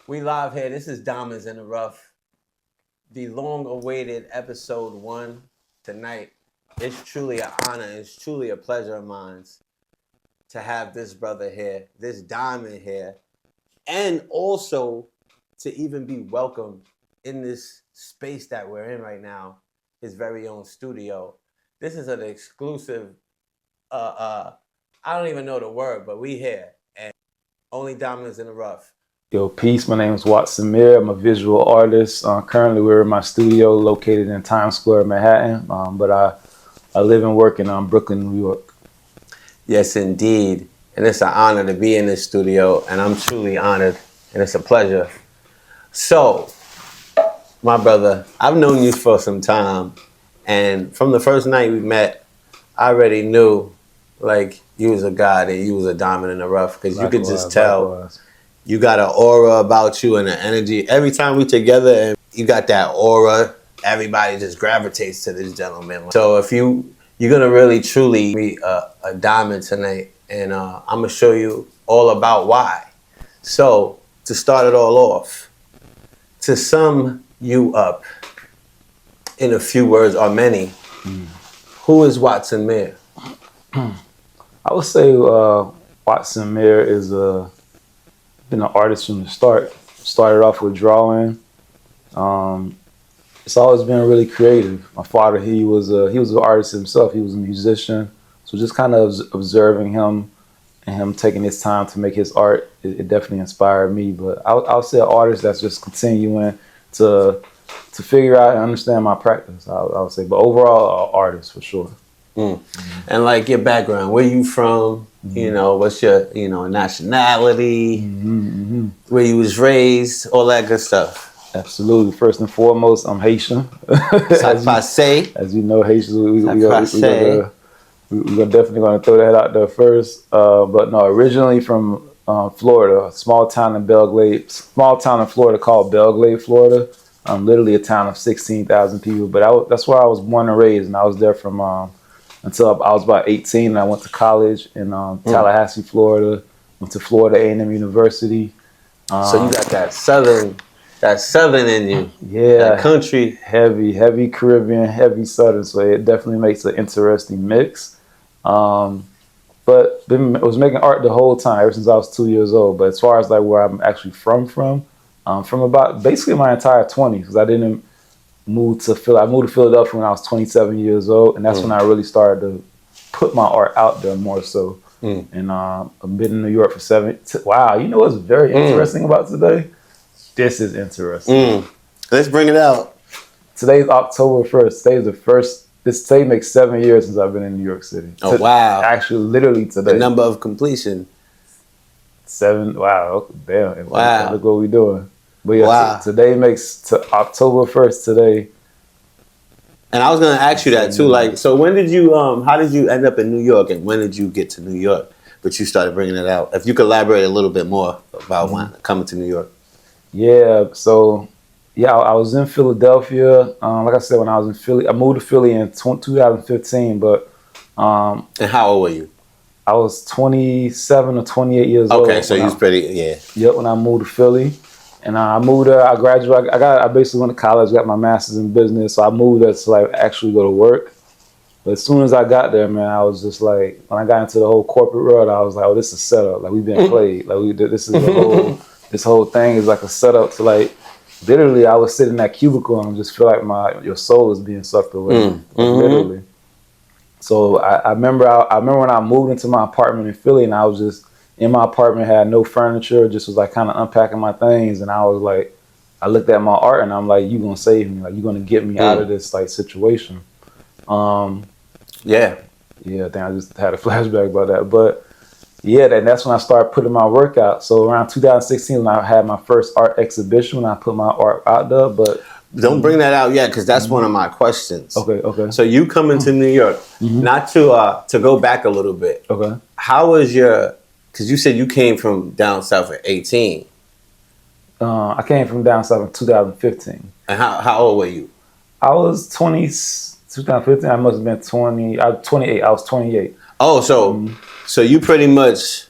We live here. This is Diamonds in the Rough, the long-awaited episode 1 tonight. It's truly an honor. It's truly a pleasure of mine to have this brother here, this diamond here, and also to even be welcomed in this space that we're in right now, his very own studio. This is an exclusive, I don't even know the word, but we here, and only Diamonds in the Rough. Yo, peace. My name is Watson Mir. I'm a visual artist. Currently, we're in my studio located in Times Square, Manhattan. But I live and work in Brooklyn, New York. Yes, indeed. And it's an honor to be in this studio, and I'm truly honored, and it's a pleasure. So, my brother, I've known you for some time, and from the first night we met, I already knew, like, you was a god and you was a diamond in the rough, because you could just tell. Likewise. You got an aura about you and an energy. Every time we together and you got that aura, everybody just gravitates to this gentleman. So if you're gonna really truly be a diamond tonight, and I'm gonna show you all about why. So to start it all off, to sum you up in a few words or many, who is Watson Mir? I would say Watson Mir is been an artist from the start. Started off with drawing. It's always been really creative. My father, he was an artist himself. He was a musician. So just kind of observing him and him taking his time to make his art, it definitely inspired me. But I'll say an artist that's just continuing to figure out and understand my practice. I would say, but overall, an artist for sure. And like your background, where you from? You know, what's your nationality? Where you was raised, all that good stuff. Absolutely. First and foremost, I'm Haitian. As you know, Haitians, we're definitely going to throw that out there first. But no, originally from Florida, a small town in Florida called Belglade, Florida. Literally a town of 16,000 people. But that's where I was born and raised, and I was there from until I was about 18, and I went to college in Tallahassee, Florida. Went to Florida A&M University. So you got that southern in you. Yeah, that country, heavy Caribbean, heavy southern. So it definitely makes an interesting mix. But I was making art the whole time, ever since I was 2 years old. But as far as like where I'm actually from about basically my entire 20s, because I didn't move to Philadelphia. I moved to Philadelphia when I was 27 years old, and that's when I really started to put my art out there more so. And I've been in New York for wow, you know what's very interesting about today? This is interesting. Let's bring it out. Today's October 1st. Today makes 7 years since I've been in New York City. Oh, wow. Actually, literally today. The number of completion. 7, wow, damn. Wow. Look what we're doing. But yeah, wow. Today makes October 1st today. And I was going to ask you that too. Like, so when did you, how did you end up in New York, and when did you get to New York? But you started bringing it out. If you could elaborate a little bit more about when coming to New York. Yeah, so I was in Philadelphia. Like I said, when I was in Philly, I moved to Philly in 2015. But and how old were you? I was 27 or 28 years old. Okay, so you was pretty, yeah. Yep, when I moved to Philly. And I moved there, I graduated, I basically went to college, got my master's in business, so I moved there to like actually go to work. But as soon as I got there, man, I was just like, when I got into the whole corporate world, I was like, oh, this is setup. Like, we've been played. Like, this whole thing is like a setup to like, literally, I would sit in that cubicle and just feel like your soul is being sucked away. Literally. So I remember when I moved into my apartment in Philly, and I was just, in my apartment, had no furniture, just was like kind of unpacking my things, and I was like, I looked at my art and I'm like, you gonna save me, like you gonna get me out of this like situation. Yeah, I think I just had a flashback about that. But yeah, that's when I started putting my work out. So around 2016, when I had my first art exhibition, when I put my art out there. But don't bring that out yet, because that's one of my questions. Okay. So you coming to New York, not to go back a little bit. Okay. How was because you said you came from down south at 18. I came from down south in 2015. And how old were you? I was 20, 2015, I must have been 20, I was 28. I was 28. Oh, so you pretty much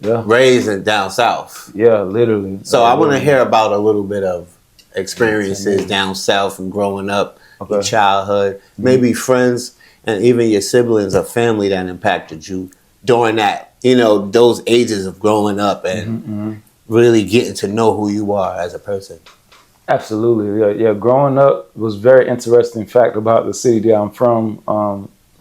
Yeah. raised in down south. Yeah, literally. So I want to hear about a little bit of experiences down south and growing up, your childhood, maybe friends and even your siblings or family that impacted you during that, those ages of growing up and really getting to know who you are as a person. Absolutely. Yeah. Growing up was very interesting fact about the city that I'm from,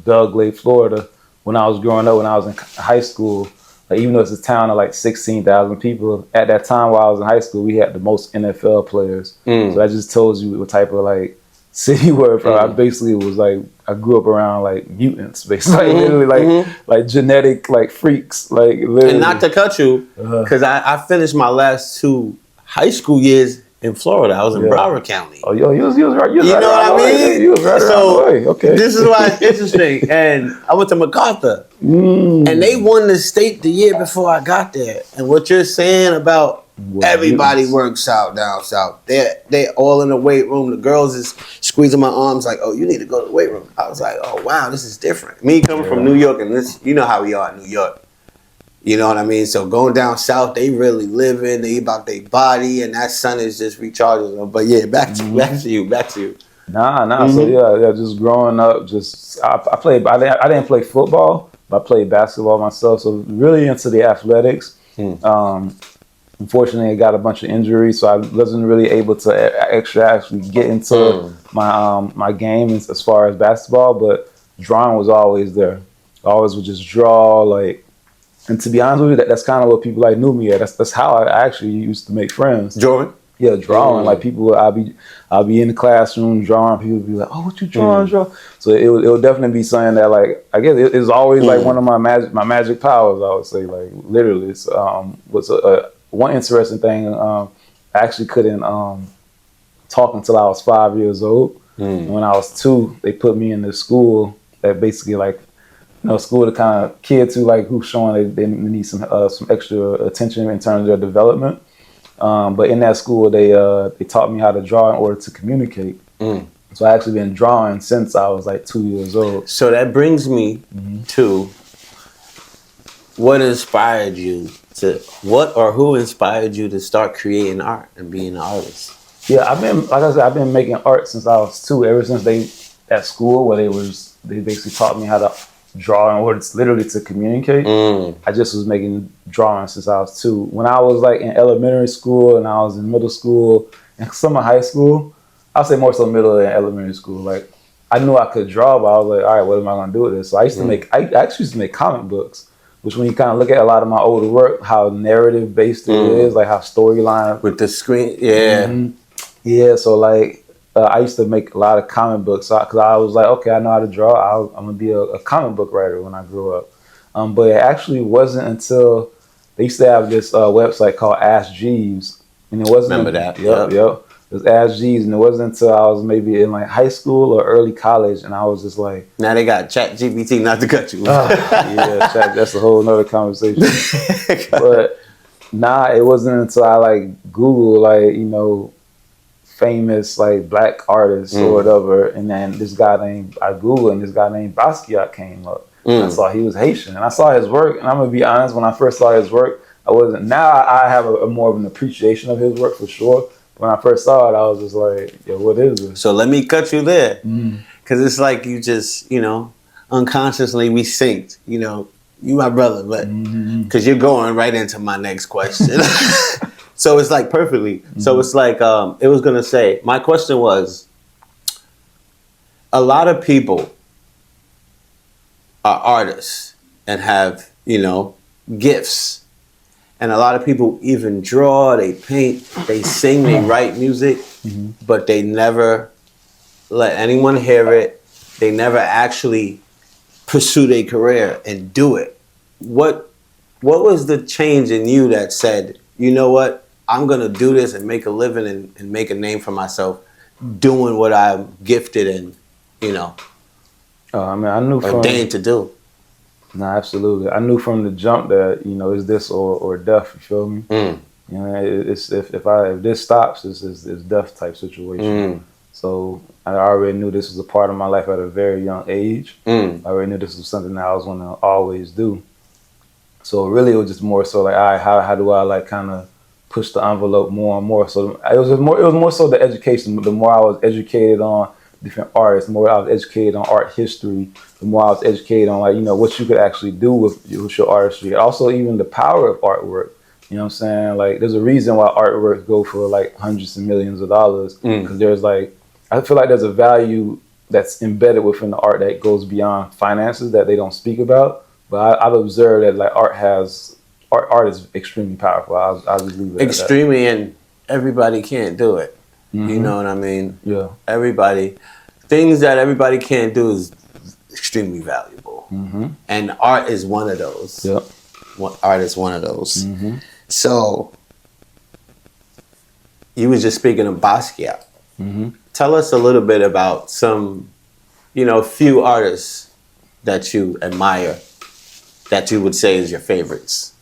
Belle Glade, Florida. When I was growing up, when I was in high school, like, even though it's a town of like 16,000 people, at that time while I was in high school, we had the most NFL players. So that just tells you what type of like city we're from. I basically was like, I grew up around like mutants, basically, like, literally like genetic like freaks, like literally. And not to cut you, because I finished my last 2 high school years in Florida. I was in Broward County. Oh, yo, you was right. You know right what I mean? You was right around the way. Okay. This is why it's interesting. And I went to MacArthur. And they won the state the year before I got there. And what you're saying about everybody works out down south. They're all in the weight room. The girls is squeezing my arms like, oh, you need to go to the weight room. I was like, oh, wow, this is different. Me coming from New York, and this, you know how we are in New York. You know what I mean? So going down south, they really living. They about their body, and that sun is just recharging them. But yeah, back to you. Nah. So yeah. Just growing up, I played. I didn't play football, but I played basketball myself. So really into the athletics. Unfortunately, I got a bunch of injuries, so I wasn't really able to actually get into my game as far as basketball. But drawing was always there. I always would just draw like. And to be honest with you, that's kind of what people like knew me at. That's how I actually used to make friends. Drawing? Yeah, drawing. Like people, I'll be in the classroom drawing. People would be like, "Oh, what you drawing, draw?" So it would definitely be something that like I guess it was always like one of my magic powers. I would say like literally. It's was one interesting thing. I actually couldn't talk until I was 5 years old. When I was 2, they put me in this school that basically like. School to kind of kids who like who's showing they need some extra attention in terms of their development. But in that school, they taught me how to draw in order to communicate. So I actually been drawing since I was like 2 years old. So that brings me to what inspired you who inspired you to start creating art and being an artist? Yeah, I've been making art since I was 2. Ever since at school where they basically taught me how to draw in order literally to communicate. I just was making drawings since I was 2. When I was like in elementary school and I was in middle school and some of high school, I'll say more so middle and elementary school. Like I knew I could draw, but I was like, all right, what am I gonna do with this? So I actually used to make comic books, which when you kind of look at a lot of my older work, how narrative based it is, like how storyline with the screen, yeah. So like. I used to make a lot of comic books because I was like, okay, I know how to draw. I'm gonna be a comic book writer when I grow up. But it actually wasn't until they used to have this website called Ask Jeeves, and it wasn't. Remember that? Yep. It was Ask Jeeves, and it wasn't until I was maybe in like high school or early college, and I was just like, now they got ChatGPT, not to cut you. That's a whole nother conversation. But it wasn't until I like Google famous like black artists or whatever, and then I Googled and this guy named Basquiat came up. And I saw he was Haitian, and I saw his work, and I'm gonna be honest, when I first saw his work, I wasn't. Now I have a more of an appreciation of his work for sure. When I first saw it, I was just like, yo, what is this? So let me cut you there, because it's like you just unconsciously we synced. You my brother, but because you're going right into my next question. So it's like perfectly. So it's like, it was going to say, my question was, a lot of people are artists and have, gifts. And a lot of people even draw, they paint, they sing, they write music, but they never let anyone hear it. They never actually pursue their career and do it. What was the change in you that said, you know what? I'm going to do this and make a living and make a name for myself doing what I'm gifted and, I knew ordained to do. No, absolutely. I knew from the jump that, it's this or death, you feel me? It's if this stops, it's death type situation. So I already knew this was a part of my life at a very young age. I already knew this was something that I was going to always do. So really, it was just more so like, all right, how do I like kind of push the envelope more and more? So it was more so the education. The more I was educated on different artists, the more I was educated on art history, the more I was educated on like what you could actually do with your artistry. Also, even the power of artwork. You know what I'm saying? Like, there's a reason why artwork go for like hundreds of millions of dollars because there's like, I feel like there's a value that's embedded within the art that goes beyond finances that they don't speak about. But I've observed that like art is extremely powerful. I'll just leave it extremely, and everybody can't do it. You know what I mean? Yeah. Everybody, things that everybody can't do is extremely valuable, and art is one of those. Yep. Art is one of those. So, you was just speaking of Basquiat. Tell us a little bit about some, few artists that you admire, that you would say is your favorites.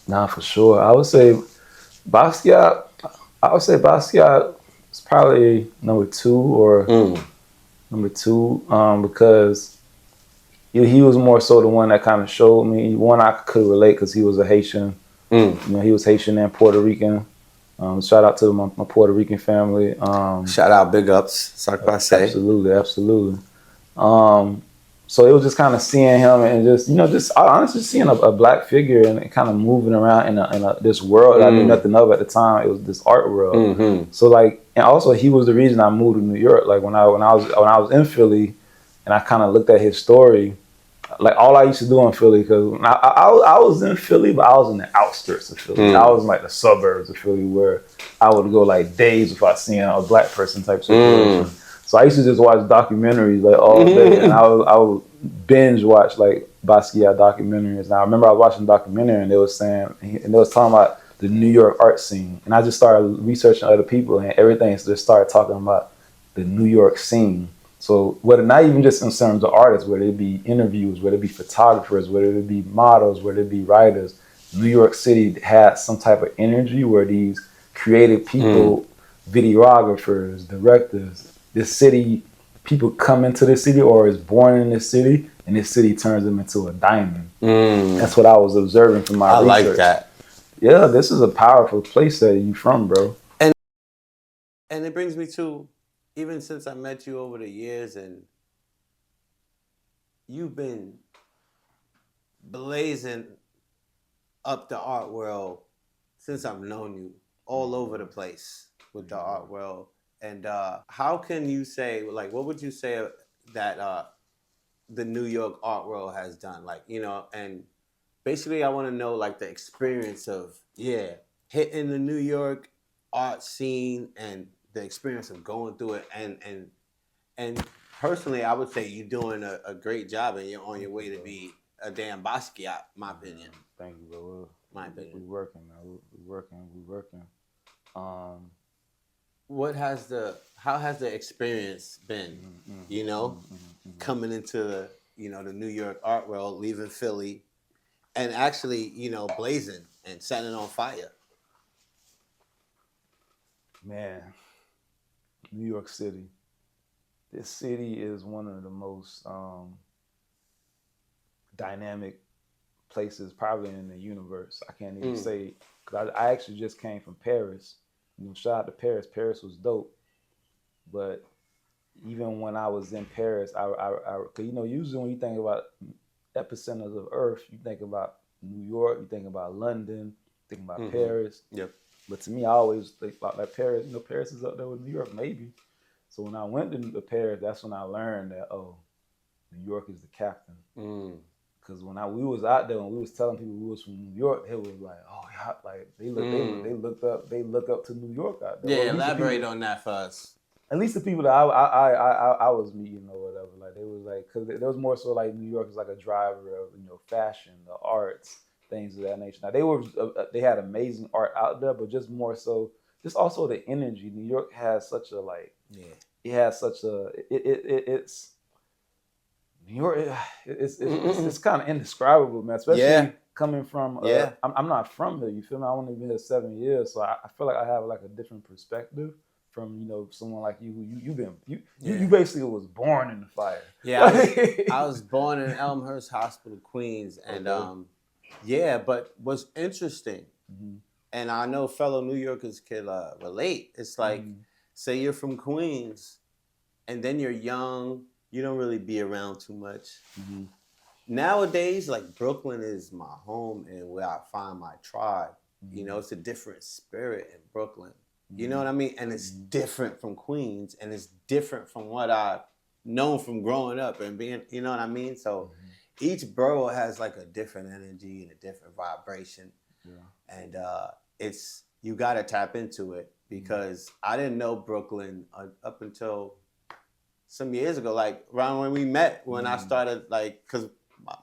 Nah, for sure. I would say Basquiat. Is probably number two because he was more so the one that kind of showed me. One, I could relate because he was a Haitian. He was Haitian and Puerto Rican. Shout out to my Puerto Rican family. Shout out, big ups, Sarkbase. Absolutely. So it was just kind of seeing him and just honestly seeing a black figure and kind of moving around in this world that I knew nothing of at the time. It was this art world. So like, and also he was the reason I moved to New York. Like when I was in Philly, and I kind of looked at his story. Like all I used to do in Philly, because I was in Philly, but I was in the outskirts of Philly. I was in like the suburbs of Philly where I would go like days without seeing a black person type situation. So I used to just watch documentaries like all day, and I would binge watch like Basquiat documentaries. And I remember I was watching a documentary, and they was talking about the New York art scene, and I just started researching other people, and everything just started talking about the New York scene. So whether not even just in terms of artists, whether it be interviews, whether it be photographers, whether it be models, whether it be writers, New York City had some type of energy where these creative people, videographers, directors, this city, people come into this city or is born in this city, and this city turns them into a diamond. That's what I was observing from my research. I like that. Yeah, this is a powerful place that you from, bro. And it brings me to, even since I met you over the years, and you've been blazing up the art world since I've known you, all over the place with the art world. And how can you say, like, what would you say that the New York art world has done? Like, and basically I want to know, like, the experience of, hitting the New York art scene and the experience of going through it. And personally, I would say you're doing a great job, and you're on your way to be a damn Basquiat, my opinion. Thank you, bro. My opinion. We working, man. We working. How has the experience been, coming into the New York art world, leaving Philly, and actually, blazing and setting it on fire? Man, New York City. This city is one of the most dynamic places probably in the universe. I can't even say, because I actually just came from Paris. Shout out to Paris. Paris was dope. But even when I was in Paris, cause usually when you think about epicenters of Earth, you think about New York, you think about London, you think about Paris. Yep. But to me, I always think about like Paris. Paris is up there with New York, maybe. So when I went to Paris, that's when I learned that New York is the captain. Because when we was out there, when we was telling people we was from New York, they was like, "Oh, yeah," like they look up to New York out there. Yeah, elaborate on that for us. At least the people that I was meeting or whatever, like they was like, because there was more so like New York is like a driver of fashion, the arts, things of that nature. Now they had amazing art out there, but just more so, just also the energy. New York has such a it has such a it's New York. It's kind of indescribable, man. Especially coming from I'm not from here. You feel me? I only been here 7 years, so I feel like I have like a different perspective from someone like you who you basically was born in the fire. Yeah, I was born in Elmhurst Hospital, Queens, and Yeah, but what's interesting, Mm-hmm. and I know fellow New Yorkers can relate. It's like, Mm-hmm. say you're from Queens, and then you're young. You don't really be around too much. Mm-hmm. Nowadays, like Brooklyn is my home and where I find my tribe. You Mm-hmm. know, it's a different spirit in Brooklyn. You know Mm-hmm. what I mean? And it's Mm-hmm. different from Queens, and it's different from what I've known from growing up and being. You know what I mean? So each borough has like a different energy and a different vibration, Yeah. and it's you got to tap into it because I didn't know Brooklyn up until some years ago, like around when we met, when I started, like, because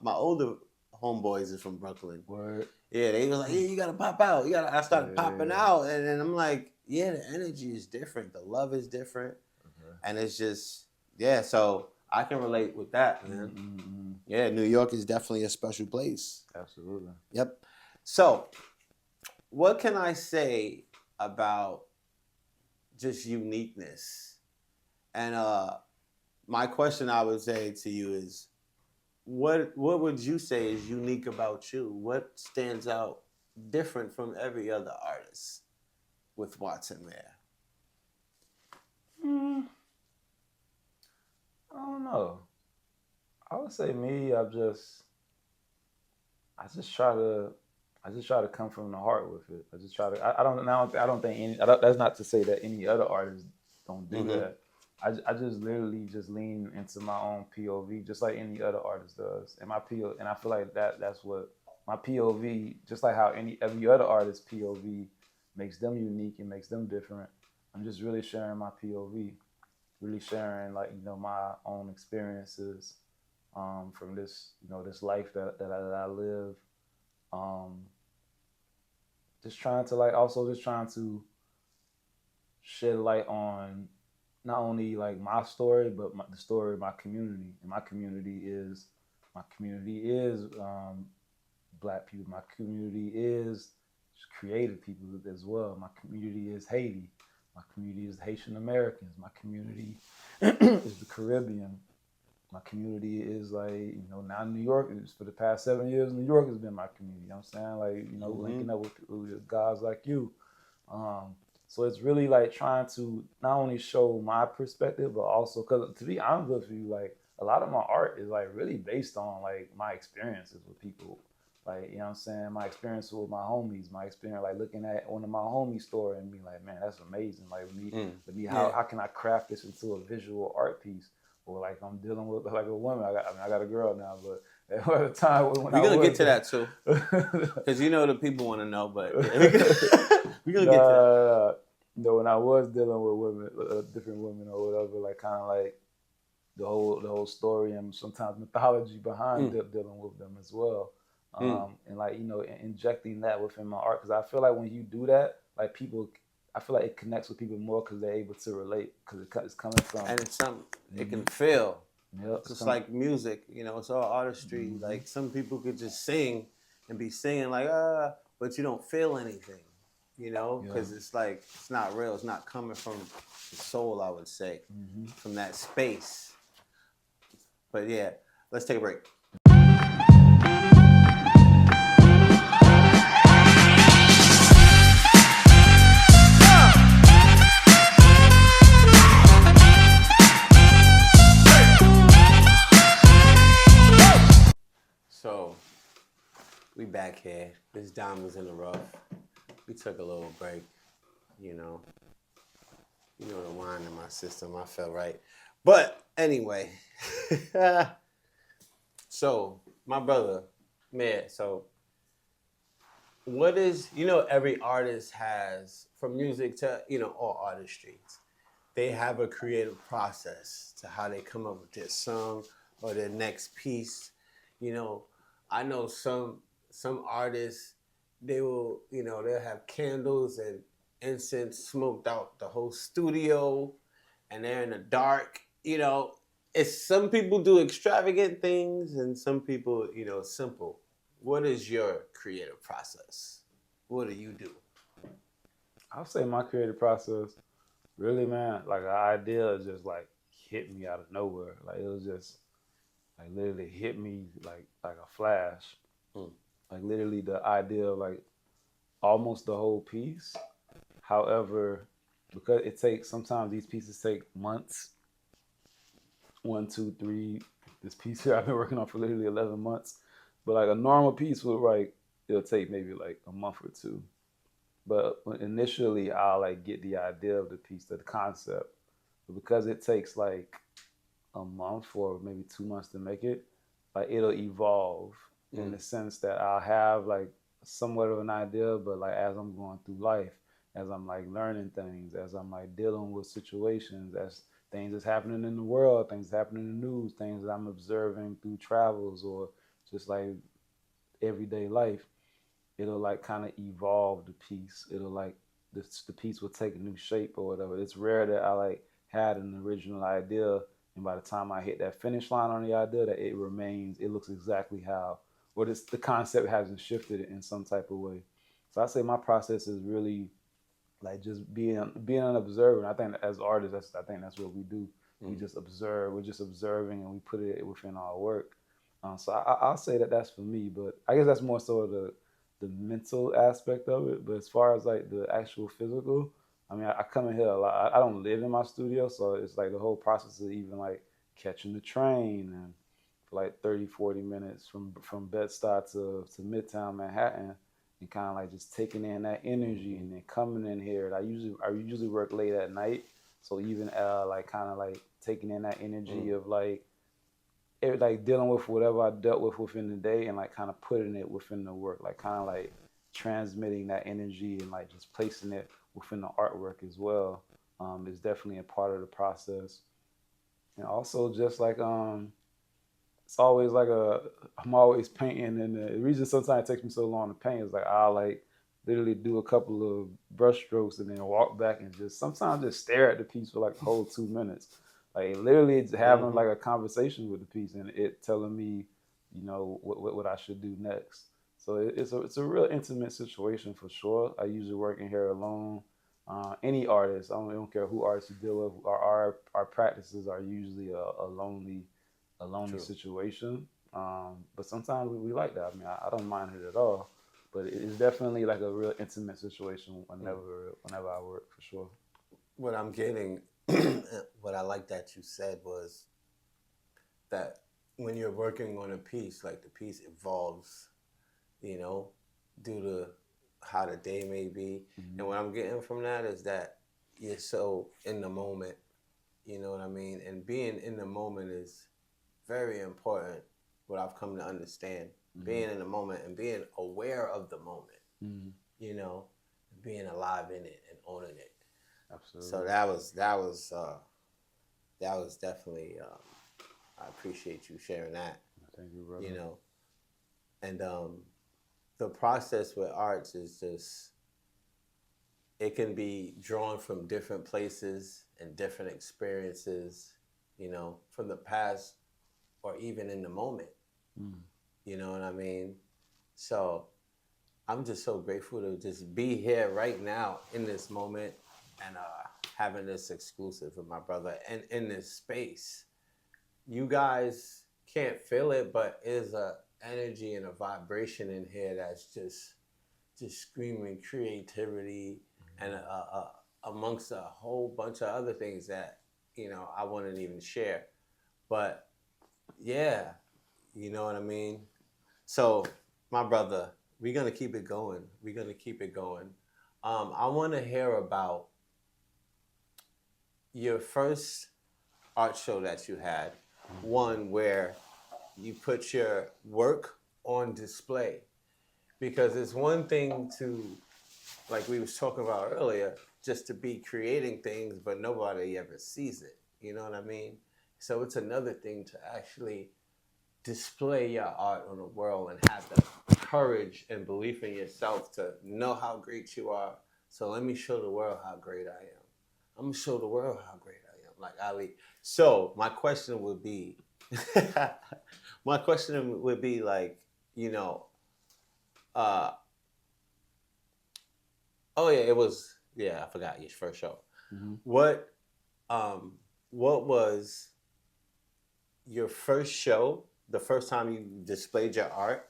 my older homeboys is from Brooklyn. Word. Yeah, they was like, yeah, you gotta pop out. You gotta. I started popping Yeah. out, and then I'm like, yeah, the energy is different, the love is different, Okay. and it's just, yeah. So I can relate with that, man. Mm-hmm. Yeah, New York is definitely a special place. Absolutely. Yep. So, what can I say about just uniqueness? And my question I would say to you is, what would you say is unique about you? What stands out different from every other artist with Watson there? I don't know. I would say me. I just try to come from the heart with it. I just try to. I don't think any. That's not to say that any other artists don't do Mm-hmm. that. I just literally just lean into my own POV, just like any other artist does. And and I feel like that's what my POV, just like how every other artist POV makes them unique and makes them different. I'm just really sharing my POV, really sharing like my own experiences from this this life that I live. Um, just trying to like also just trying to shed light on not only like my story but the story of my community. And my community is black people. My community is creative people as well. My community is Haiti. My community is Haitian Americans. My community is the Caribbean. My community is like, now New York is for the past 7 years, New York has been my community. You know what I'm saying? Like, Mm-hmm. linking up with guys like you. Um, so it's really like trying to not only show my perspective, but also, because to be honest with you, like a lot of my art is like really based on like my experiences with people. Like, what I'm saying? My experience with my homies, my experience like looking at one of my homies' story and being like, man, that's amazing. Like Yeah. how can I craft this into a visual art piece? Or like I'm dealing with like a woman. I got a girl now, but at the time when We're I gonna get was to that too, because the people want to know. But yeah, we're gonna get to that. nah, when I was dealing with women, different women or whatever, like kind of like the whole story and sometimes mythology behind Mm. dealing with them as well, Mm. and like injecting that within my art, because I feel like when you do that, like people, I feel like it connects with people more because they're able to relate because it's coming from. And it's something it can feel. Yeah, it's Just coming. like music, it's all artistry. Like some people could just sing and be singing like but you don't feel anything, Yeah. because it's like it's not real. It's not coming from the soul, I would say, from that space. But yeah, let's take a break. So we back here. This diamonds in the rough. We took a little break, the wine in my system. I felt right. But anyway, so my brother, man, so what is, every artist has, from music to, all artistries, they have a creative process to how they come up with their song or their next piece. You know, I know some artists, they will, they'll have candles and incense smoked out the whole studio, and they're in the dark. It's some people do extravagant things and some people, simple. What is your creative process? What do you do? I'll say my creative process, really, man, like an idea just like hit me out of nowhere. Like it was just like literally hit me like a flash. Mm. like literally the idea of like almost the whole piece. However, because it takes sometimes these pieces take months, 1, 2, 3. This piece here I've been working on for literally 11 months. But like a normal piece would like it'll take maybe like a month or two. But initially I'll like get the idea of the piece, the concept. But because it takes like a month or maybe 2 months to make it, like it'll evolve in the sense that I'll have like somewhat of an idea, but like as I'm going through life, as I'm like learning things, as I'm like dealing with situations, as things that's happening in the world, things happening in the news, things that I'm observing through travels or just like everyday life, it'll like kind of evolve the piece. It'll like the piece will take a new shape or whatever. It's rare that I like had an original idea, and by the time I hit that finish line on the idea, that it remains. It looks exactly how, or this the concept hasn't shifted in some type of way. So I say my process is really like just being an observer. And I think as artists, I think that's what we do. We just observe. We're just observing, and we put it within our work. So I'll say that that's for me, but I guess that's more so the mental aspect of it. But as far as like the actual physical, I mean, I come in here a lot. I don't live in my studio, so it's like the whole process of even like catching the train and for like 30, 40 minutes from Bed-Stuy to Midtown Manhattan, and kind of like just taking in that energy and then coming in here. I usually work late at night, so even like kind of like taking in that energy of like dealing with whatever I dealt with within the day and like kind of putting it within the work, like kind of like transmitting that energy and like just placing it within the artwork as well, is definitely a part of the process. And also just like it's always like I'm always painting, and the reason sometimes it takes me so long to paint is like I'll like literally do a couple of brush strokes and then walk back and just sometimes just stare at the piece for like the whole 2 minutes. Like literally it's having like a conversation with the piece and it telling me, what I should do next. So it's a real intimate situation for sure. I usually work in here alone. Any artist, I don't care who artists you deal with, our practices are usually a lonely True. situation. But sometimes we like that. I mean, I don't mind it at all. But it's definitely like a real intimate situation whenever I work for sure. What I'm getting, what I like that you said was that when you're working on a piece, like the piece evolves, you know, due to how the day may be. And what I'm getting from that is that you're so in the moment, you know what I mean? And being in the moment is very important, what I've come to understand. Being in the moment and being aware of the moment, you know, being alive in it and owning it. So Absolutely. that was definitely I appreciate you sharing that, Thank you, you brother. know. And the process with arts is just it can be drawn from different places and different experiences, you know, from the past or even in the moment. You know what I mean? So I'm just so grateful to just be here right now in this moment and having this exclusive with my brother and in this space. You guys can't feel it, but there's a energy and a vibration in here that's just screaming creativity and amongst a whole bunch of other things that I wouldn't even share. But yeah, you know what I mean. So my brother, we're gonna keep it going. We're gonna keep it going. I want to hear about your first art show that you had, one where you put your work on display. Because it's one thing to, like we was talking about earlier, just to be creating things, but nobody ever sees it. You know what I mean? So it's another thing to actually display your art on the world and have the courage and belief in yourself to know how great you are. So let me show the world how great I am. I'm gonna show the world how great I am, like Ali. So my question would be, my question would be like, uh, oh yeah, it was yeah, I forgot your first show. Mm-hmm. What what was your first show? The first time you displayed your art,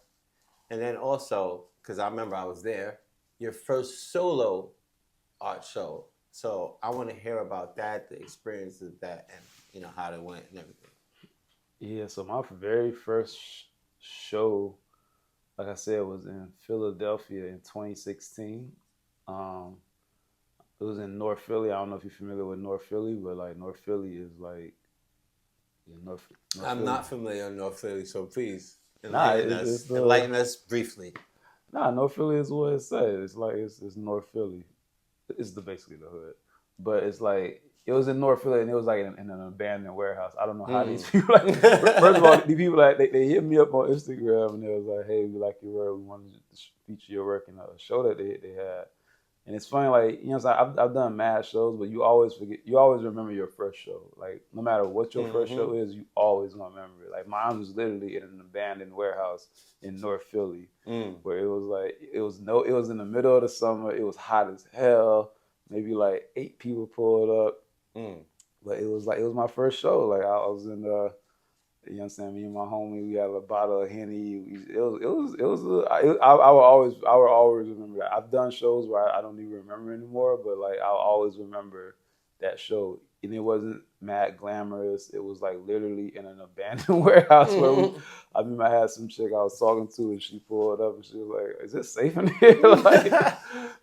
And then also, because I remember I was there, your first solo art show. So I want to hear about that, the experience of that, and how it went and everything. Yeah, so my very first show, like I said, was in Philadelphia in 2016. Um, it was in North Philly. I don't know if you're familiar with North Philly, but like North Philly is like, yeah, North I'm Philly. not familiar with North Philly, so please Nah, it's the enlighten us briefly. North Philly is what it says. It's like it's North Philly. It's the basically the hood, but it's like it was in North Philly and it was like in an abandoned warehouse. I don't know how these people like. First of all, these people like they hit me up on Instagram and they was like, "Hey, we like your work. We wanted to feature your work in a show that they had." And it's funny, like I've done mad shows, but you always forget. You always remember your first show. Like no matter what your first show is, you always gonna remember it. Like mine was literally in an abandoned warehouse in North Philly, where it was like it was in the middle of the summer. It was hot as hell. Maybe like 8 people pulled up, but it was my first show. Like I was in the you know what I'm saying? Me and my homie, we had a bottle of Henny. I will always remember that. I've done shows where I don't even remember anymore, but like I'll always remember that show. And it wasn't mad glamorous. It was like literally in an abandoned warehouse I remember I had some chick I was talking to and she pulled up and she was like, "Is it safe in here?" Like,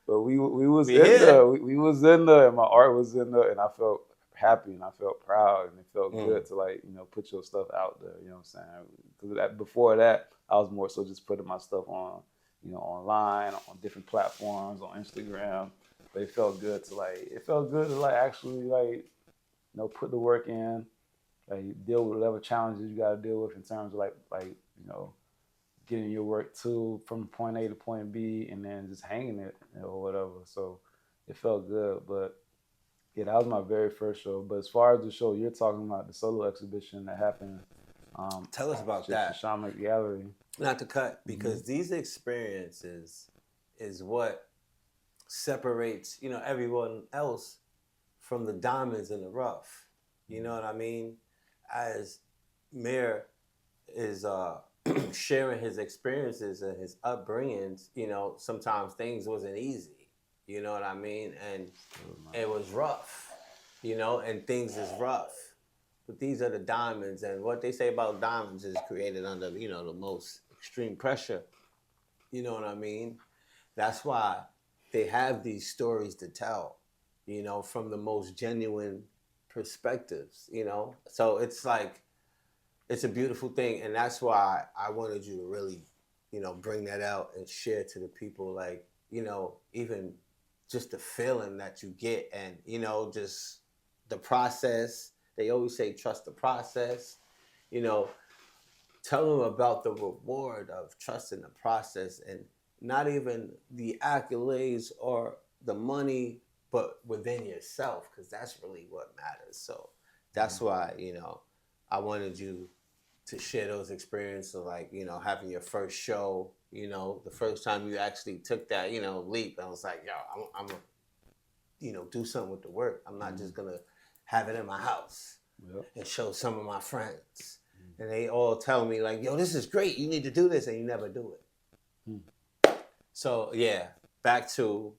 but we was in there. We was in there and my art was in there and I felt happy and I felt proud and it felt good to like put your stuff out there. You know what I'm saying? Because before that, I was more so just putting my stuff on, online on different platforms on Instagram. But it felt good to like actually like put the work in, like deal with whatever challenges you got to deal with in terms of like getting your work to from point A to point B and then just hanging it or whatever. So it felt good, but yeah, that was my very first show. But as far as the show you're talking about, the solo exhibition that happened, Tell us about that. Shoshama Gallery. Not to cut, because these experiences is what separates, everyone else from the diamonds in the rough. You know what I mean? As Mayor is sharing his experiences and his upbringings, sometimes things wasn't easy. You know what I mean? And it was rough, and things is rough. But these are the diamonds, and what they say about diamonds is created under, the most extreme pressure. You know what I mean? That's why they have these stories to tell, from the most genuine perspectives, So it's like, it's a beautiful thing. And that's why I wanted you to really, bring that out and share to the people, like, even just the feeling that you get and, just the process. They always say, trust the process, you know, tell them about the reward of trusting the process and not even the accolades or the money, but within yourself, because that's really what matters. So that's why, I wanted you to share those experiences, like, having your first show, the first time you actually took that, leap. I was like, yo, I'm going to, do something with the work. I'm not just going to have it in my house and show some of my friends. And they all tell me, like, yo, this is great. You need to do this. And you never do it. So, yeah, back to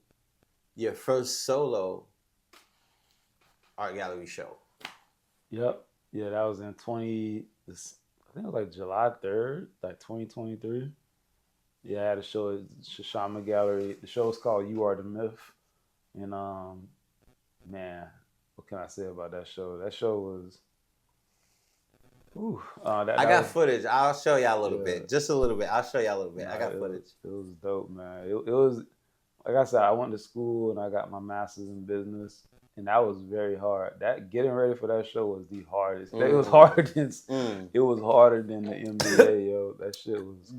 your first solo art gallery show. Yep. Yeah, that was in I think it was like July 3rd, like 2023. Yeah, I had a show at Shoshama Gallery. The show is called You Are the Myth. And man, what can I say about that show? That show was I got footage. I'll show y'all a little bit. Just a little bit. I'll show y'all a little bit. I got footage. It was dope, man. It was, like I said, I went to school and I got my master's in business. And that was very hard. That getting ready for that show was the hardest. It was harder than it was harder than the NBA, yo. That shit was crazy.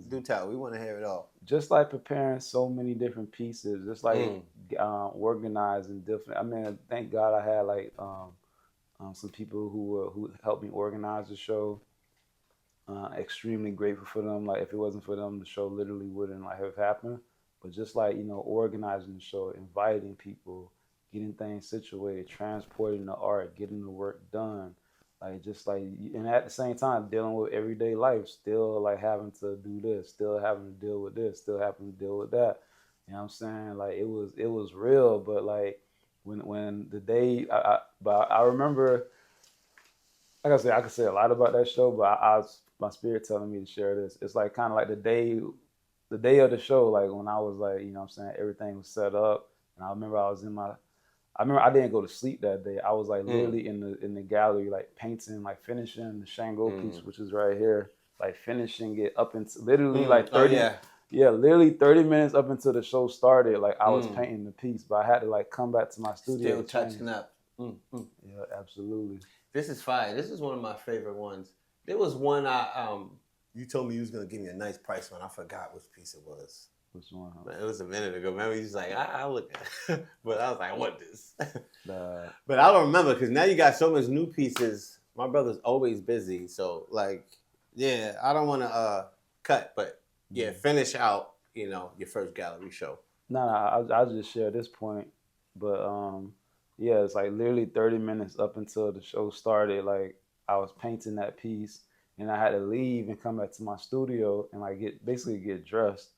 Do tell. We want to hear it all. Just like preparing so many different pieces, just like organizing different. I mean, thank God I had like some people who helped me organize the show. Extremely grateful for them. Like if it wasn't for them, the show literally wouldn't like have happened. But just like organizing the show, inviting people, getting things situated, transporting the art, getting the work done, Like just like, and at the same time dealing with everyday life, still like having to do this, still having to deal with this, still having to deal with that. You know what I'm saying? Like it was real, but like when the day, but I remember, like I said, I could say a lot about that show, but my spirit telling me to share this. It's like kind of like the day of the show, like when I was like, you know what I'm saying, everything was set up, and I remember I remember I didn't go to sleep that day. I was like literally in the gallery, like painting, like finishing the Shango piece, which is right here, like finishing it up into literally like 30, yeah, literally 30 minutes up until the show started. Like I was painting the piece, but I had to like come back to my studio. Still touching up. Yeah, absolutely. This is fire. This is one of my favorite ones. There was one you told me you was gonna give me a nice price one. I forgot which piece it was. Which one? It was a minute ago. Remember, he was like, I look at it. But I was like, I want this. The, But I don't remember because now you got so much new pieces. My brother's always busy. So, like, yeah, I don't want to cut, but yeah, finish out, your first gallery show. no, I'll just share this point. But yeah, it's like literally 30 minutes up until the show started. Like I was painting that piece, and I had to leave and come back to my studio and like basically get dressed.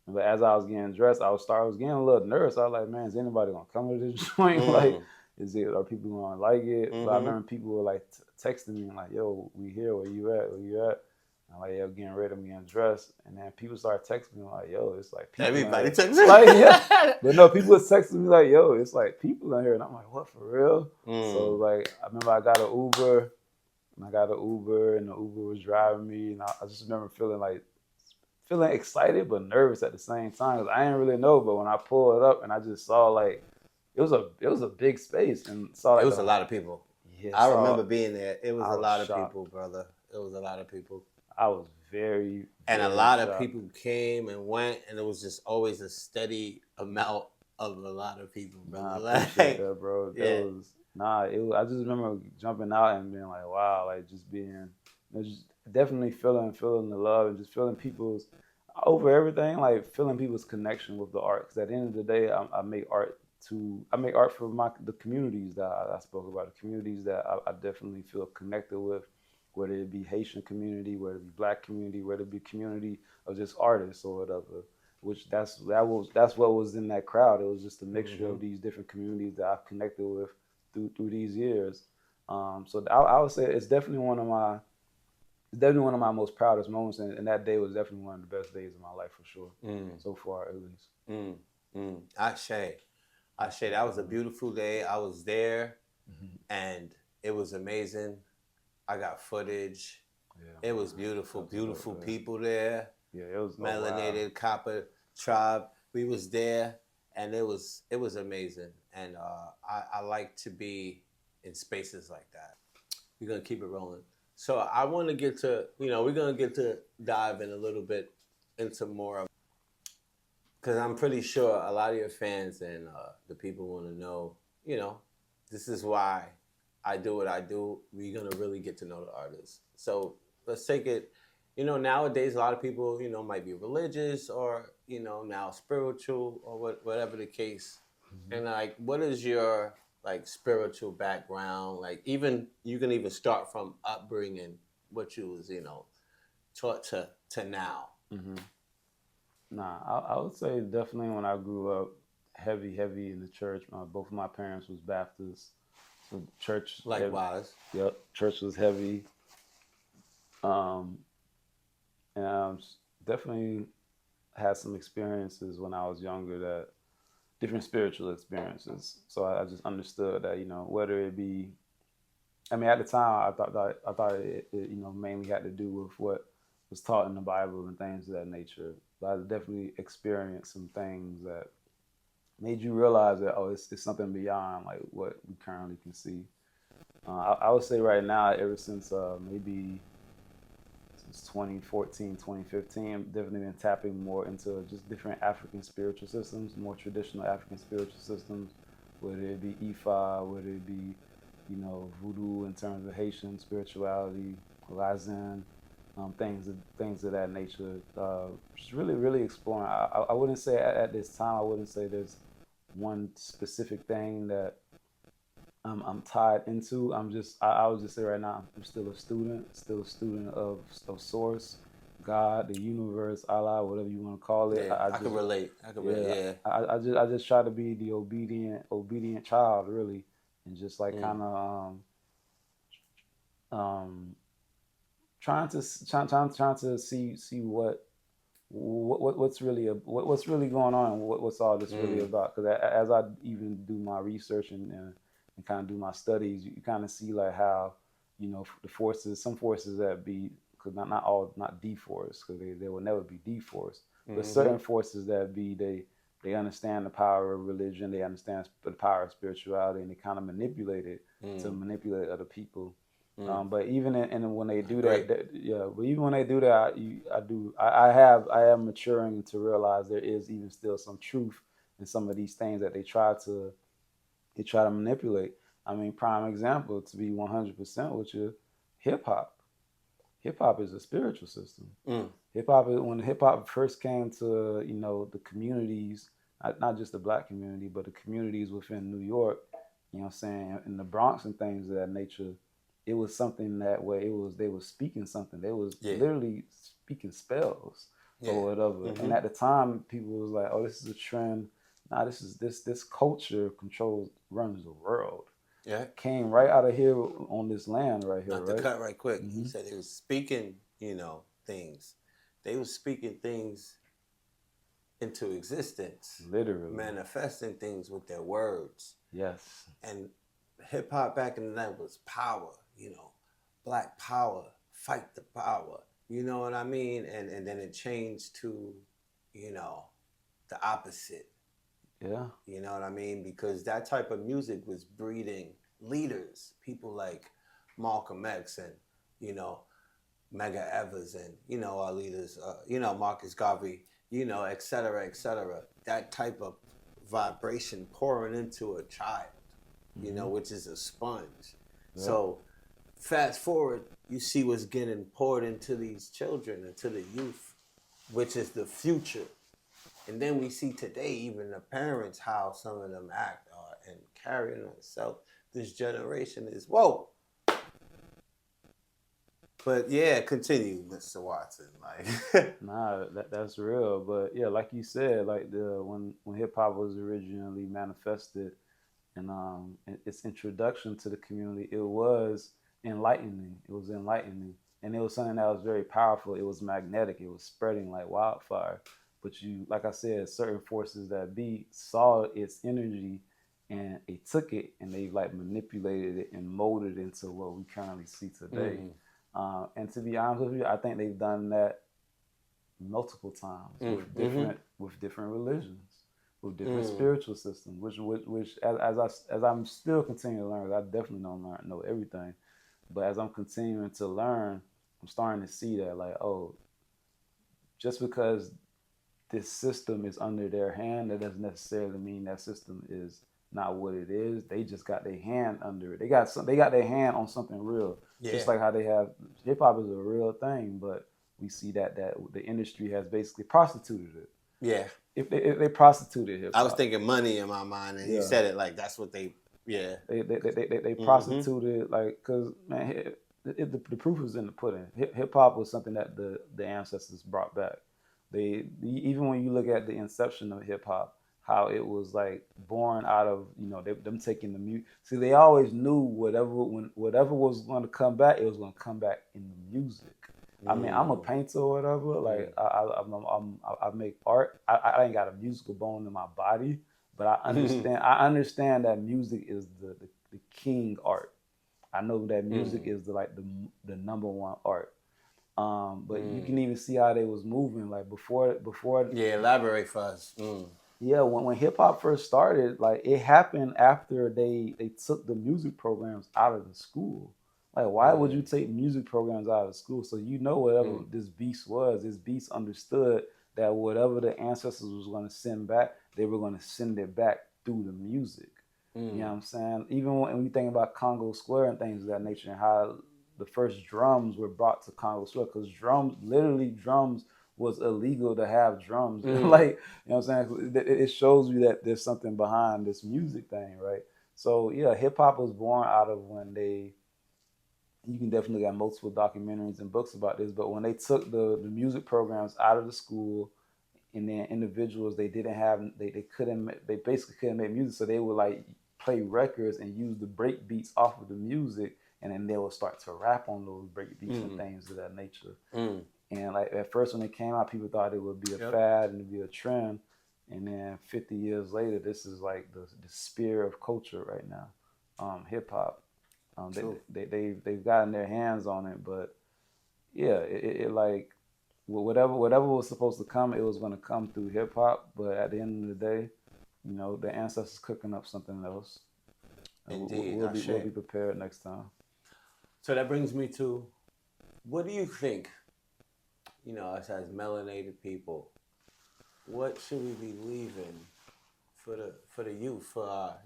But as I was getting dressed, I was getting a little nervous. I was like, man, is anybody gonna come to this joint? Like, are people gonna like it? But I remember people were like texting me like, yo, we here, where you at? Where you at? And I'm like, yeah, getting ready, I'm getting dressed. And then people started texting me like, yo, it's like people. Everybody texting like, yeah. But no, people were texting me like, yo, it's like people in here. And I'm like, what, for real? So like, I remember I got an Uber, and the Uber was driving me, and I just remember feeling excited but nervous at the same time, because I didn't really know. But when I pulled up and I just saw like it was a big space, and saw like it was a lot of people. Yeah, I remember being there. It was a lot shocked. of people, brother. It was a lot of people. I was very and a lot shocked. of people came and went, and it was just always a steady amount of a lot of people, brother. Nah, I appreciate that, bro. I just remember jumping out and being like, wow, like just being, just definitely feeling the love, and just feeling people's, over everything, like feeling people's connection with the art. Because at the end of the day, I make art for the communities that I spoke about, the communities that I definitely feel connected with, whether it be Haitian community, whether it be Black community, whether it be community of just artists or whatever. Which that's what was in that crowd. It was just a mixture of these different communities that I've connected with through these years. So I would say it's definitely one of my most proudest moments, and that day was definitely one of the best days of my life for sure. So far, at least. Ashe, that was a beautiful day. I was there, and it was amazing. I got footage. Yeah, it was beautiful, beautiful people there. Yeah, it was melanated copper tribe. We was there, and it was amazing. And I like to be in spaces like that. We're gonna keep it rolling. So I want to get to, we're gonna get to dive in a little bit into more of, because I'm pretty sure a lot of your fans and the people want to know, this is why I do what I do. We're gonna really get to know the artist. So let's take it. Nowadays a lot of people, might be religious or, now spiritual or whatever the case. And like, what is your like spiritual background? Like, even you can even start from upbringing, what you was, taught to now. Nah, I would say definitely when I grew up, heavy in the church. Both of my parents was Baptist, so church. Likewise. Yep, church was heavy. And definitely had some experiences when I was younger, different spiritual experiences. So I just understood that, whether it be, at the time I thought it mainly had to do with what was taught in the Bible and things of that nature. But I definitely experienced some things that made you realize that, it's something beyond like what we currently can see. I would say right now, ever since maybe 2014, 2015, I've definitely been tapping more into just different African spiritual systems, more traditional African spiritual systems, whether it be Ifa, whether it be, voodoo in terms of Haitian spirituality, Lazen, things of that nature. Just really exploring. I wouldn't say at this time, I wouldn't say there's one specific thing that I'm tied into. I would just say right now, I'm still a student of Source, God, the universe, Allah, whatever you want to call it. Yeah, I can relate. I can relate. Yeah, Yeah. I just try to be the obedient child, really, and just like Mm. kind of um trying to see what's really going on, and what's all this really Mm. about. Because as I even do my research and kind of do my studies, you kind of see like how, the forces, some forces that be, because not all, not D-force, because they will never be D-force, but Mm-hmm. certain forces that be, they understand the power of religion, they understand the power of spirituality, and they kind of manipulate it to Mm. manipulate other people. Mm. But even when they I do agree. that, yeah. But even when they do that, I am maturing to realize there is even still some truth in some of these things that they try to manipulate. I mean, prime example, to be 100% with you, hip hop. Hip hop is a spiritual system. Mm. When hip hop first came to, the communities, not just the black community, but the communities within New York, you know what I'm saying, in the Bronx and things of that nature, it was something that way. They was speaking something. They was Yeah. literally speaking spells Yeah. or whatever. Mm-hmm. And at the time, people was like, "Oh, this is a trend. Nah, this culture controls, runs the world. Yeah. Came right out of here on this land right here, Not to right?" cut right quick. You Mm-hmm. said they was speaking, things. They was speaking things into existence, Literally, manifesting things with their words. yes. And hip hop back in the day was power, black power, fight the power. You know what I mean? And then it changed to, you know, the opposite. Yeah. You know what I mean? Because that type of music was breeding leaders, people like Malcolm X and, you know, Mega Evers and, our leaders, Marcus Garvey, et cetera, et cetera. That type of vibration pouring into a child, Mm-hmm. which is a sponge. Yeah. So fast forward, you see what's getting poured into these children, into the youth, which is the future. And then we see today, even the parents, how some of them act and carrying themselves. This generation is, whoa. But yeah, continue, Mr. Watson. Like, Nah, that's real. But yeah, like you said, like the when hip hop was originally manifested, and its introduction to the community, it was enlightening. It was enlightening, and it was something that was very powerful. It was magnetic. It was spreading like wildfire. But like I said, certain forces that be saw its energy, and they took it and they like manipulated it and molded it into what we currently see today. mm, And to be honest with you, I think they've done that multiple times mm-hmm, with different religions, with different mm, spiritual systems. Which as I'm still continuing to learn, I definitely don't know everything, but as I'm continuing to learn, I'm starting to see that like, oh, just because this system is under their hand, that doesn't necessarily mean that system is not what it is. They just got their hand under it. They got their hand on something real. yeah, Just like how they have, hip hop is a real thing, but we see that the industry has basically prostituted it. yeah. If they prostituted hip I was hop, thinking money in my mind, and you yeah, said it like that's what they, yeah. they Mm-hmm. prostituted, like, cause man, the proof is in the pudding. Hip hop was something that the ancestors brought back. Even when you look at the inception of hip hop, how it was like born out of, them taking the music. See, they always knew whatever was going to come back, it was going to come back in the music. I mean, I'm a Mm, painter or whatever. mm, Like I make art. I ain't got a musical bone in my body, but I mm, understand. I understand that music is the king art. I know that music mm, is the number one art. But you can mm. even see how they was moving. Like before, Yeah, elaborate for us. Mm, yeah, when hip hop first started, like it happened after they took the music programs out of the school. Like, why would you mm, take music programs out of school? So whatever mm, this beast understood that whatever the ancestors was going to send back, they were going to send it back through the music. You know mm, what I'm saying? Even when we think about Congo Square and things of that nature, and how the first drums were brought to Congo Square, because drums was illegal to have drums. mm, Like, you know what I'm saying? It shows you that there's something behind this music thing, right? So yeah, hip hop was born out of when they. You can definitely got multiple documentaries and books about this, but when they took the music programs out of the school, and then individuals they didn't have they couldn't they basically couldn't make music, so they would like play records and use the break beats off of the music, and then they would start to rap on those break beats and things of that nature. And like at first when it came out, people thought it would be a fad and it'd be a trend, and then 50 years later, this is like the spear of culture right now, hip hop. They've gotten their hands on it, but yeah, it like whatever was supposed to come, it was going to come through hip hop. But at the end of the day, the ancestors cooking up something else. Indeed, We'll be prepared next time. So that brings me to, what do you think? Us as melanated people, what should we be leaving for the youth, for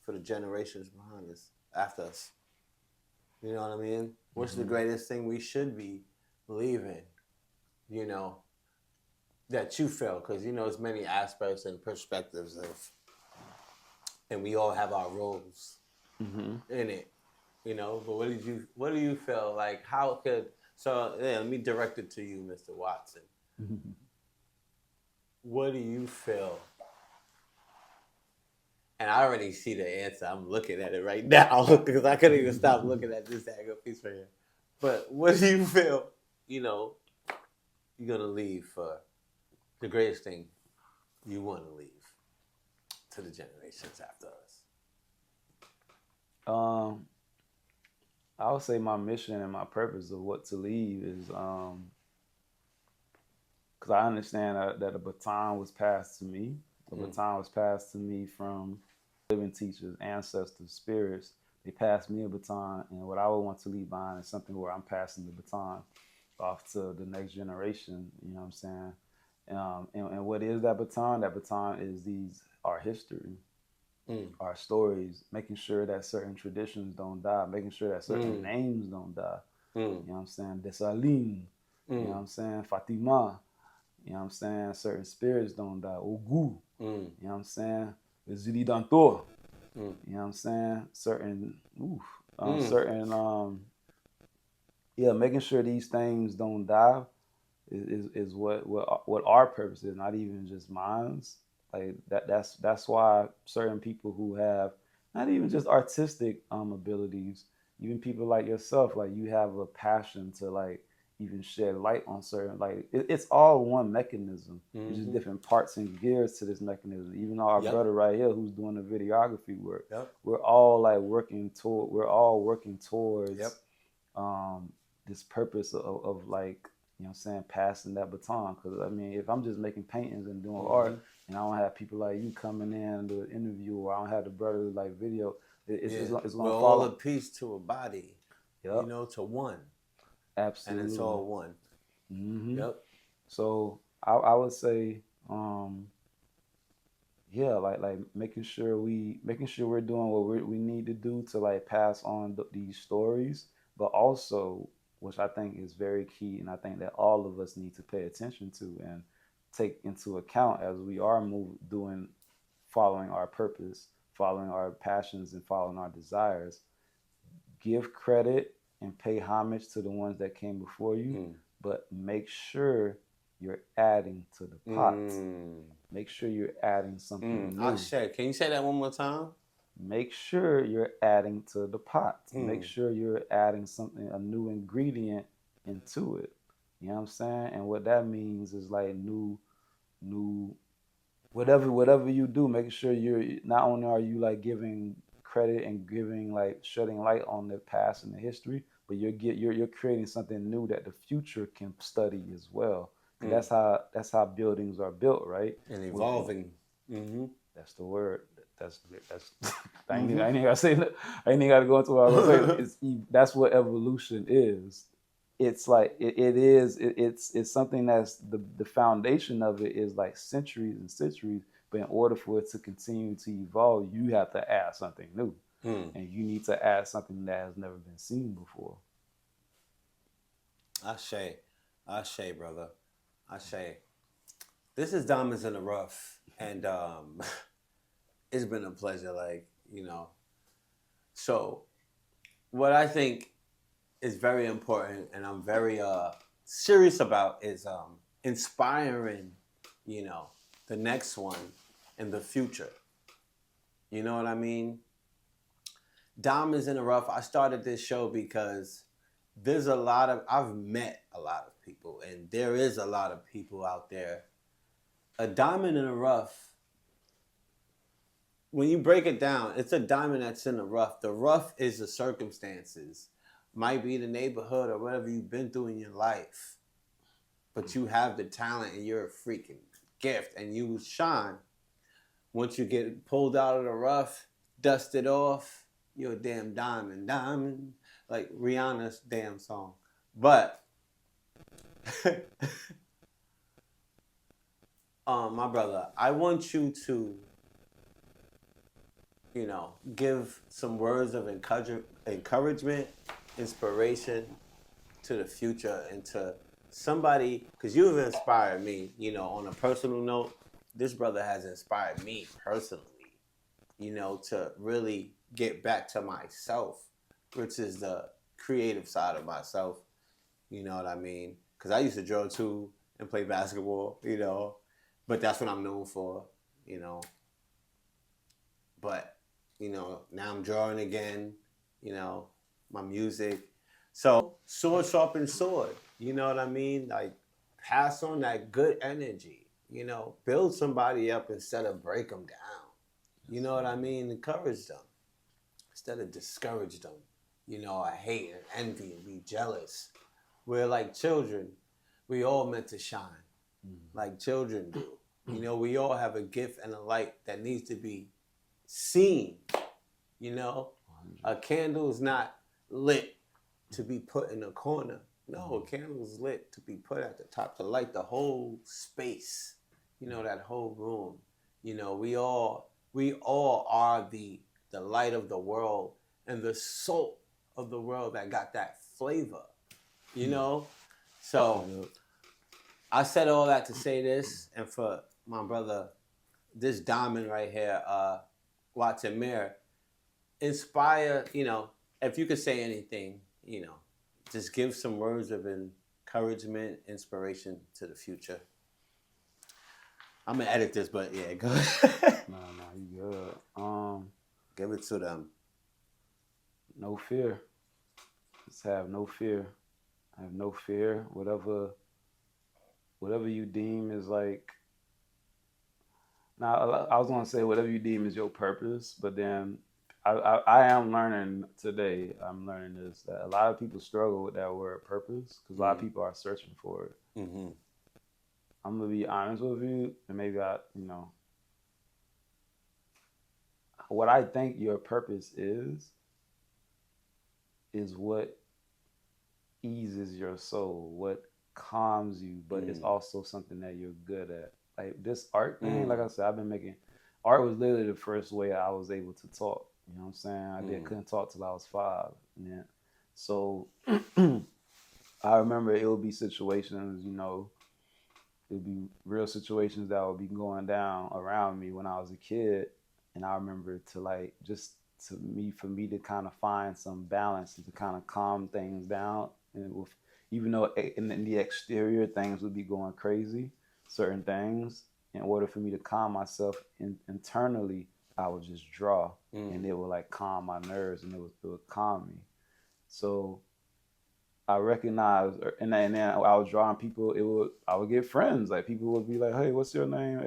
the generations behind us, after us? You know what I mean? What's the greatest thing we should be leaving? That you feel, because it's many aspects and perspectives and we all have our roles in it. But what do you feel like? How could let me direct it to you, Mr. Watson. What do you feel? And I already see the answer. I'm looking at it right now because I couldn't even stop looking at this dang piece right here. But what do you feel? You're gonna leave for the greatest thing you want to leave to the generations after us. I would say my mission and my purpose of what to leave is because I understand that a baton was passed to me. The baton was passed to me from living teachers, ancestors, spirits. They passed me a baton, and what I would want to leave behind is something where I'm passing the baton off to the next generation. You know what I'm saying? And what is that baton? That baton is our history, our stories, making sure that certain traditions don't die, making sure that certain names don't die. You know what I'm saying? Desaline, you know what I'm saying? Fatima, you know what I'm saying? Certain spirits don't die. Ogu, you know what I'm saying? Zili Dantor, you know what I'm saying? Making sure these things don't die is what our purpose is, not even just mine's. Like that's why certain people who have not even just artistic abilities, even people like yourself, like you have a passion to like even shed light on certain, like it's all one mechanism. It's just different parts and gears to this mechanism. Even our brother right here who's doing the videography work, we're all working towards this purpose of like, you know what I'm saying, passing that baton. Because I mean, if I'm just making paintings and doing art, and I don't have people like you coming in and do an interview, or I don't have the brother like video, it's going to We're all a piece to a body, to one. Absolutely. And it's all one. So I would say, like making sure we're doing what we need to do to like pass on these stories, but also, which I think is very key, and I think that all of us need to pay attention to and take into account as we are following our purpose, following our passions, and following our desires. Give credit and pay homage to the ones that came before you, but make sure you're adding to the pot. Make sure you're adding something new. Can you say that one more time? Make sure you're adding to the pot. Make sure you're adding a new ingredient into it. You know what I'm saying? And what that means is like new, whatever you do, making sure you're not only are you like giving credit and giving like shedding light on the past and the history, but you're creating something new that the future can study as well. That's how buildings are built, right? And evolving. That's the word. That's I ain't even gotta say that. I ain't even gotta go into what I was gonna say. That's what evolution is. It's like it's something that's the foundation of it is like centuries and centuries. But in order for it to continue to evolve, you have to add something new, and you need to add something that has never been seen before. Ashe, brother. Ashe. This is Diamonds in the Rough, and it's been a pleasure. Like, So what I think is very important and I'm very serious about is inspiring, you know, the next one in the future. You know what I mean? Diamonds in the rough. I started this show because I've met a lot of people, and there is a lot of people out there. A diamond in the rough, when you break it down, it's a diamond that's in the rough. The rough is the circumstances, might be the neighborhood or whatever you've been through in your life, but you have the talent and you're a freaking gift and you shine. Once you get pulled out of the rough, dust it off, you're a damn diamond, diamond, like Rihanna's damn song. But, my brother, I want you to, give some words of encouragement, inspiration to the future and to somebody, because you've inspired me, on a personal note. This brother has inspired me personally, to really get back to myself, which is the creative side of myself. You know what I mean? Because I used to draw too and play basketball, but that's what I'm known for, you know. But, now I'm drawing again, my music. So, sword sharpens sword, you know what I mean? Like, pass on that good energy, build somebody up instead of break them down. You know what I mean? Encourage them instead of discourage them. I hate and envy and be jealous. We're like children. We all meant to shine like children do. We all have a gift and a light that needs to be seen. A candle is not lit to be put in a corner. No, a candle is lit to be put at the top to light the whole space. That whole room. We all are the light of the world and the salt of the world that got that flavor. So I said all that to say this, and for my brother, this diamond right here, Watson Mayer, inspire, if you could say anything, just give some words of encouragement, inspiration to the future. I'm gonna edit this, but yeah, go ahead. No, you good. Give it to them. No fear. Just have no fear. Have no fear. Whatever you deem is like. Now, I was gonna say whatever you deem is your purpose, but then I am learning today. I'm learning this that a lot of people struggle with that word purpose because a lot of people are searching for it. Mm-hmm. I'm gonna be honest with you, and maybe what I think your purpose is what eases your soul, what calms you, but it's also something that you're good at. Like this art thing, like I said, I've been making art was literally the first way I was able to talk. You know what I'm saying? Couldn't talk till I was 5. Yeah. So I remember it would be situations, it would be real situations that would be going down around me when I was a kid. And I remember for me to kind of find some balance and to kind of calm things down. And even though in the exterior things would be going crazy, certain things, in order for me to calm myself internally, I would just draw, and it would like calm my nerves, and it would calm me. So I recognized, and then I was drawing people. I would get friends. Like people would be like, "Hey, what's your name?"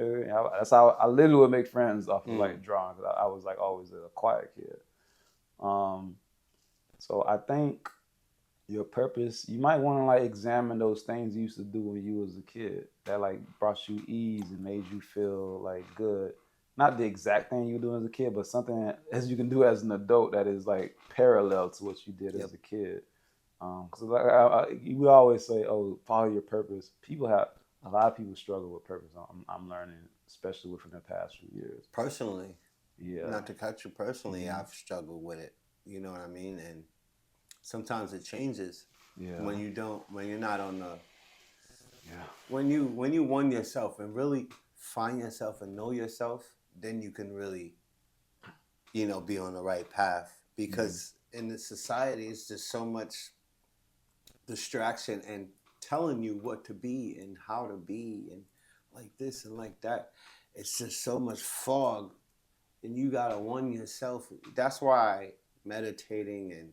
That's how I literally would make friends off of like drawing. Cause I was like always a quiet kid. So I think your purpose, you might want to like examine those things you used to do when you was a kid that like brought you ease and made you feel like good. Not the exact thing you were doing as a kid, but something as you can do as an adult that is like parallel to what you did as a kid. Because we always say, "Oh, follow your purpose." A lot of people struggle with purpose. I'm learning, especially within the past few years. Personally, Yeah. not to cut you personally, I've struggled with it. You know what I mean? And sometimes it changes when you're not on the. Yeah. When you won yourself and really find yourself and know yourself, then you can really, be on the right path because in the society, it's just so much distraction and telling you what to be and how to be and like this and like that. It's just so much fog, and you gotta one yourself. That's why meditating and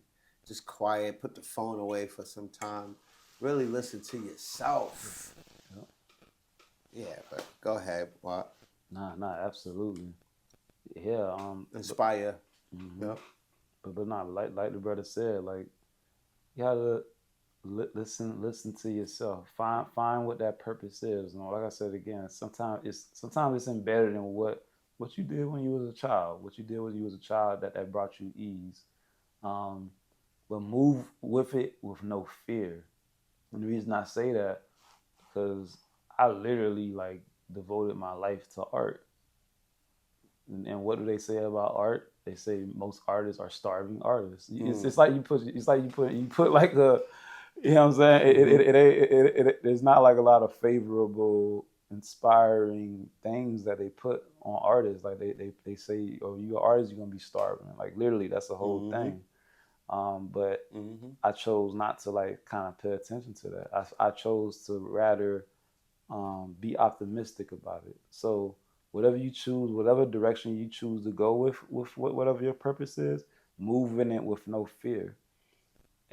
just quiet, put the phone away for some time, really listen to yourself. Yep. Yeah, but go ahead. What? Nah, absolutely. Yeah. Inspire. Mm-hmm. Yep. But not like the brother said, like you gotta listen to yourself. Find what that purpose is. You know, like I said again, sometimes it's embedded in what you did when you was a child. What you did when you was a child that brought you ease. Um, but move with it with no fear. And the reason I say that because I literally like devoted my life to art. And what do they say about art? They say most artists are starving artists. It's like you put like a, you know what I'm saying? There's not like a lot of favorable, inspiring things that they put on artists. Like they say, oh, you're an artist, you're gonna be starving. Like literally, that's the whole thing. But I chose not to like kind of pay attention to that. I chose to rather be optimistic about it. So whatever you choose, whatever direction you choose to go with whatever your purpose is, move in it with no fear.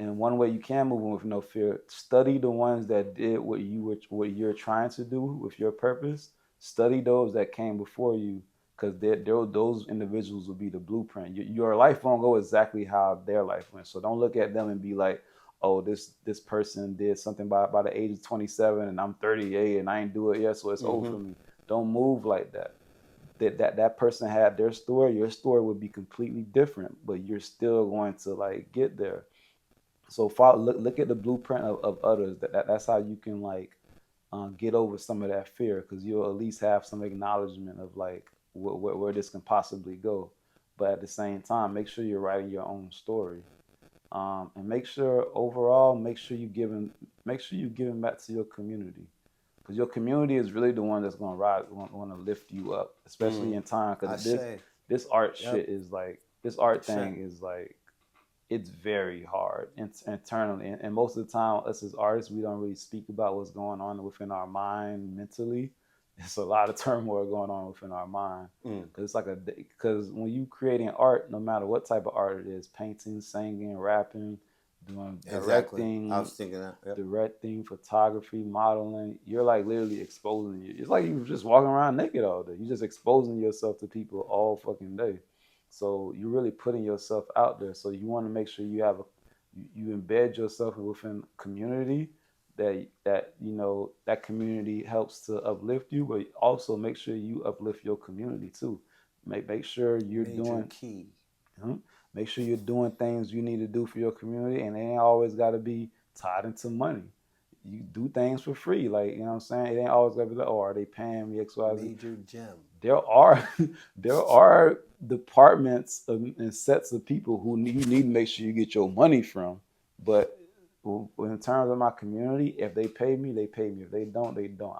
And one way you can move in with no fear, study the ones that did what you're trying to do with your purpose. Study those that came before you, because those individuals will be the blueprint. Your life won't go exactly how their life went. So don't look at them and be like, oh, this person did something by the age of 27 and I'm 38 and I ain't do it yet, so it's over for me. Don't move like that. That person had their story. Your story would be completely different, but you're still going to like get there. So look at the blueprint of others. That's how you can like get over some of that fear, because you'll at least have some acknowledgement of like where this can possibly go. But at the same time, make sure you're writing your own story, and make sure overall, make sure you giving back to your community, because your community is really the one that's going to rise, going to lift you up, especially in time. Because this art shit is like this art thing is like it's very hard internally, and most of the time us as artists, we don't really speak about what's going on within our mind mentally. It's a lot of turmoil going on within our mind, because it's like because when you creating art, no matter what type of art it is, painting, singing, rapping, doing directing, I was thinking that. directing, photography, modeling, you're like literally exposing you. It's like you just walking around naked all day. You're just exposing yourself to people all fucking day. So you're really putting yourself out there. So you want to make sure you you embed yourself within community that you know that community helps to uplift you, but also make sure you uplift your community too. Make sure you're doing key. Make sure you're doing things you need to do for your community, and it ain't always got to be tied into money. You do things for free, like, you know what I'm saying. It ain't always got to be like, oh, are they paying me X, Y, Z? Major gem. There are there are departments and sets of people who you need to make sure you get your money from. But in terms of my community, if they pay me, they pay me. If they don't, they don't.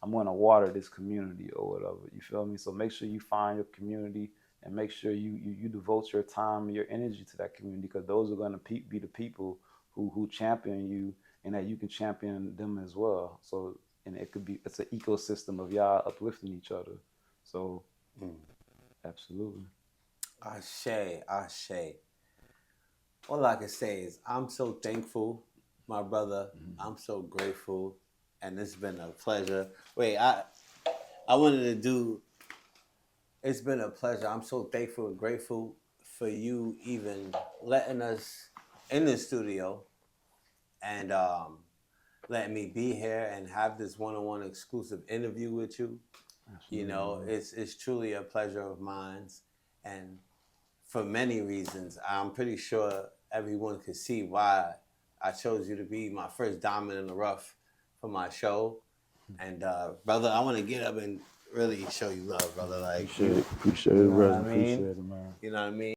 I'm gonna water this community or whatever. You feel me? So make sure you find your community and make sure you devote your time and your energy to that community, because those are gonna be the people who champion you, and that you can champion them as well. So, and it's an ecosystem of y'all uplifting each other. So absolutely. Ashe. All I can say is I'm so thankful, my brother. I'm so grateful, and it's been a pleasure. Wait, I wanted to do. It's been a pleasure. I'm so thankful and grateful for you even letting us in the studio and letting me be here and have this one-on-one exclusive interview with you. Absolutely. You know, it's truly a pleasure of mine, and for many reasons, I'm pretty sure everyone could see why I chose you to be my first diamond in the rough for my show. And brother, I want to get up and really show you love, brother. Like, appreciate it, brother. Appreciate it, man. You know what I mean?